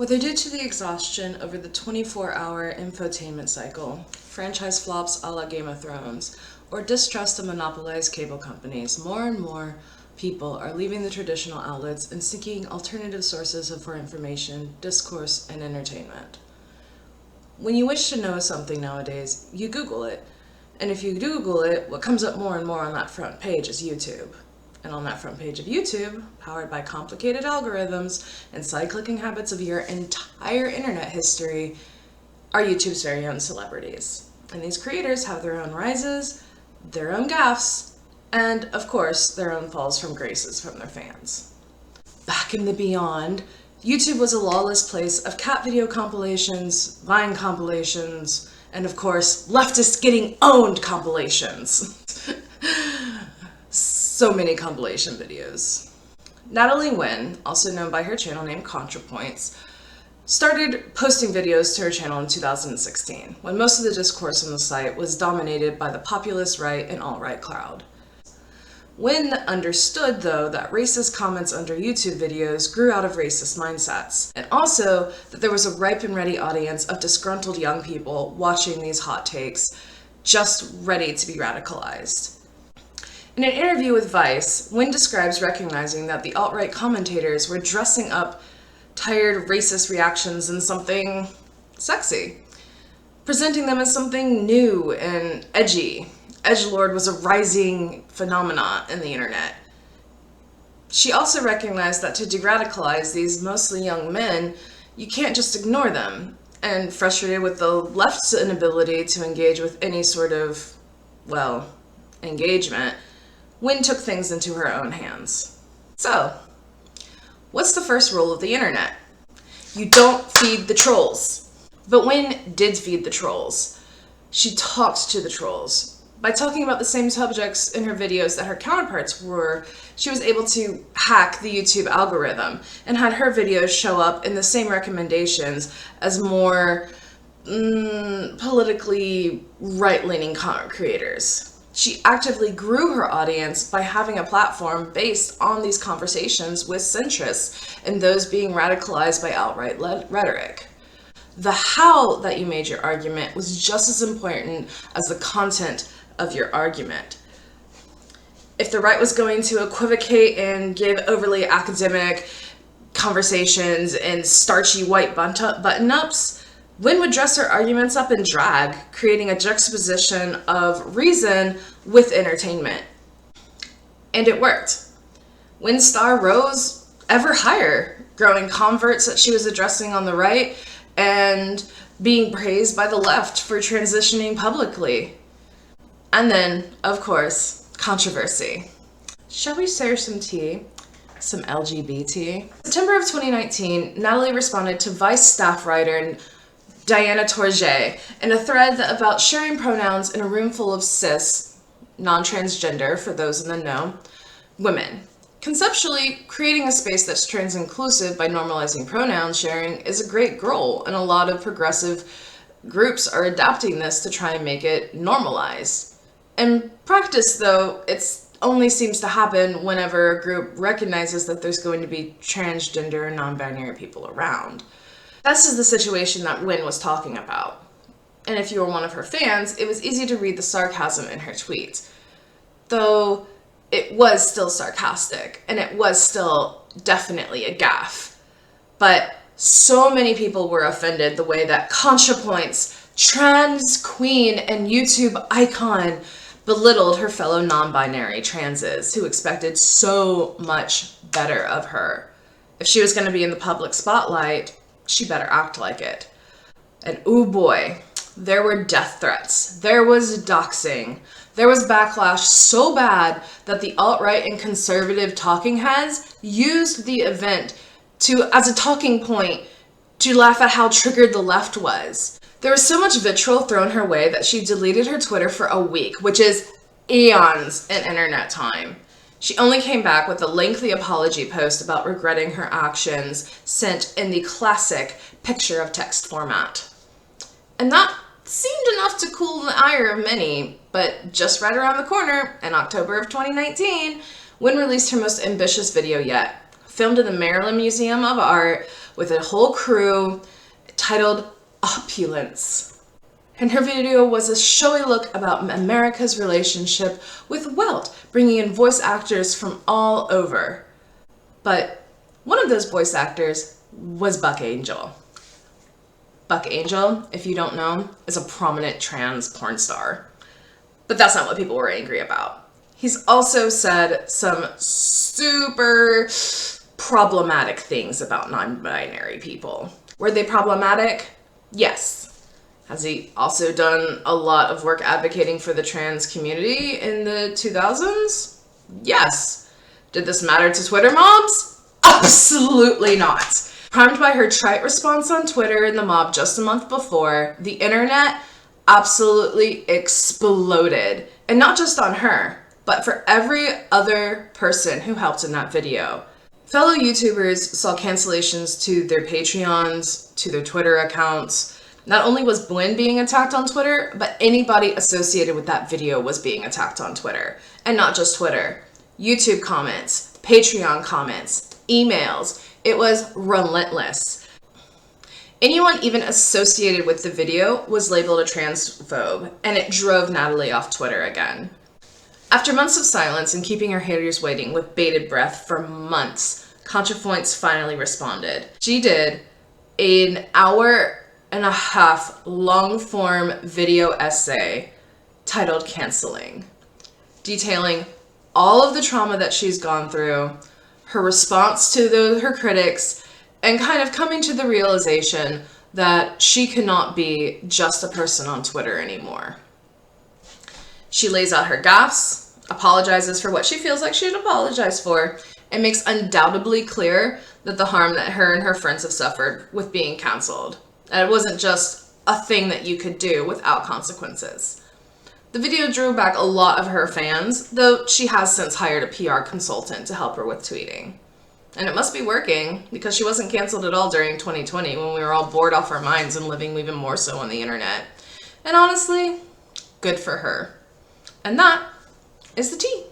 Whether due to the exhaustion over the 24-hour infotainment cycle, franchise flops a la Game of Thrones, or distrust of monopolized cable companies, more and more people are leaving the traditional outlets and seeking alternative sources for information, discourse, and entertainment. When you wish to know something nowadays, you Google it. And if you Google it, what comes up more and more on that front page is YouTube. And on that front page of YouTube, powered by complicated algorithms and side-clicking habits of your entire internet history, are YouTube's very own celebrities. And these creators have their own rises, their own gaffes, and, of course, their own falls from graces from their fans. Back in the beyond, YouTube was a lawless place of cat video compilations, Vine compilations, and, of course, leftist getting owned compilations. So many compilation videos. Natalie Wynn, also known by her channel name Contrapoints, started posting videos to her channel in 2016, when most of the discourse on the site was dominated by the populist right and alt-right crowd. Wynn understood, though, that racist comments under YouTube videos grew out of racist mindsets, and also that there was a ripe and ready audience of disgruntled young people watching these hot takes, just ready to be radicalized. In an interview with Vice, Wynn describes recognizing that the alt-right commentators were dressing up tired racist reactions in something sexy, presenting them as something new and edgy. Edgelord was a rising phenomena in the internet. She also recognized that to de-radicalize these mostly young men, you can't just ignore them, and frustrated with the left's inability to engage with any sort of, engagement, Wynn took things into her own hands. So, what's the first rule of the internet? You don't feed the trolls. But Wynn did feed the trolls. She talked to the trolls. By talking about the same subjects in her videos that her counterparts were, she was able to hack the YouTube algorithm and had her videos show up in the same recommendations as more politically right-leaning content creators. She actively grew her audience by having a platform based on these conversations with centrists and those being radicalized by outright rhetoric. The how that you made your argument was just as important as the content of your argument. If the right was going to equivocate and give overly academic conversations and starchy white button-ups, Wynn would dress her arguments up in drag, creating a juxtaposition of reason with entertainment. And it worked. Wynn's star rose ever higher, growing converts that she was addressing on the right and being praised by the left for transitioning publicly. And then, of course, controversy. Shall we share some tea? Some LGBT? In September of 2019, Natalie responded to Vice staff writer Diana Tourget in a thread about sharing pronouns in a room full of cis, non-transgender, for those in the know, women. Conceptually, creating a space that's trans-inclusive by normalizing pronoun sharing is a great goal, and a lot of progressive groups are adapting this to try and make it normalized. In practice, though, it only seems to happen whenever a group recognizes that there's going to be transgender and non-binary people around. This is the situation that Wynn was talking about. And if you were one of her fans, it was easy to read the sarcasm in her tweets. Though it was still sarcastic, and it was still definitely a gaffe. But so many people were offended the way that Contrapoints, trans queen, and YouTube icon belittled her fellow non-binary transes who expected so much better of her. If she was going to be in the public spotlight, she better act like it. And ooh boy, there were death threats. There was doxing. There was backlash so bad that the alt-right and conservative talking heads used the event as a talking point to laugh at how triggered the left was. There was so much vitriol thrown her way that she deleted her Twitter for a week, which is eons in internet time. She only came back with a lengthy apology post about regretting her actions sent in the classic picture of text format. And that seemed enough to cool the ire of many, but just right around the corner, in October of 2019, Wynn released her most ambitious video yet. Filmed in the Maryland Museum of Art with a whole crew titled Opulence. And her video was a showy look about America's relationship with wealth, bringing in voice actors from all over. But one of those voice actors was Buck Angel. Buck Angel, if you don't know, is a prominent trans porn star. But that's not what people were angry about. He's also said some super problematic things about non-binary people. Were they problematic? Yes. Has he also done a lot of work advocating for the trans community in the 2000s? Yes. Did this matter to Twitter mobs? Absolutely not. Primed by her trite response on Twitter in the mob just a month before, the internet absolutely exploded. And not just on her, but for every other person who helped in that video. Fellow YouTubers saw cancellations to their Patreons, to their Twitter accounts. Not only was Wynn being attacked on Twitter, but anybody associated with that video was being attacked on Twitter. And not just Twitter. YouTube comments, Patreon comments, emails. It was relentless. Anyone even associated with the video was labeled a transphobe, and it drove Natalie off Twitter again. After months of silence and keeping her haters waiting with bated breath for months, Contrapoints finally responded. She did an hour-and-a-half long-form video essay titled Cancelling, detailing all of the trauma that she's gone through, her response to her critics, and kind of coming to the realization that she cannot be just a person on Twitter anymore. She lays out her gaffes, apologizes for what she feels like she'd apologize for, and makes undoubtedly clear that the harm that her and her friends have suffered with being canceled. And it wasn't just a thing that you could do without consequences. The video drew back a lot of her fans, though she has since hired a PR consultant to help her with tweeting. And it must be working, because she wasn't canceled at all during 2020 when we were all bored off our minds and living even more so on the internet. And honestly, good for her. And that is the tea.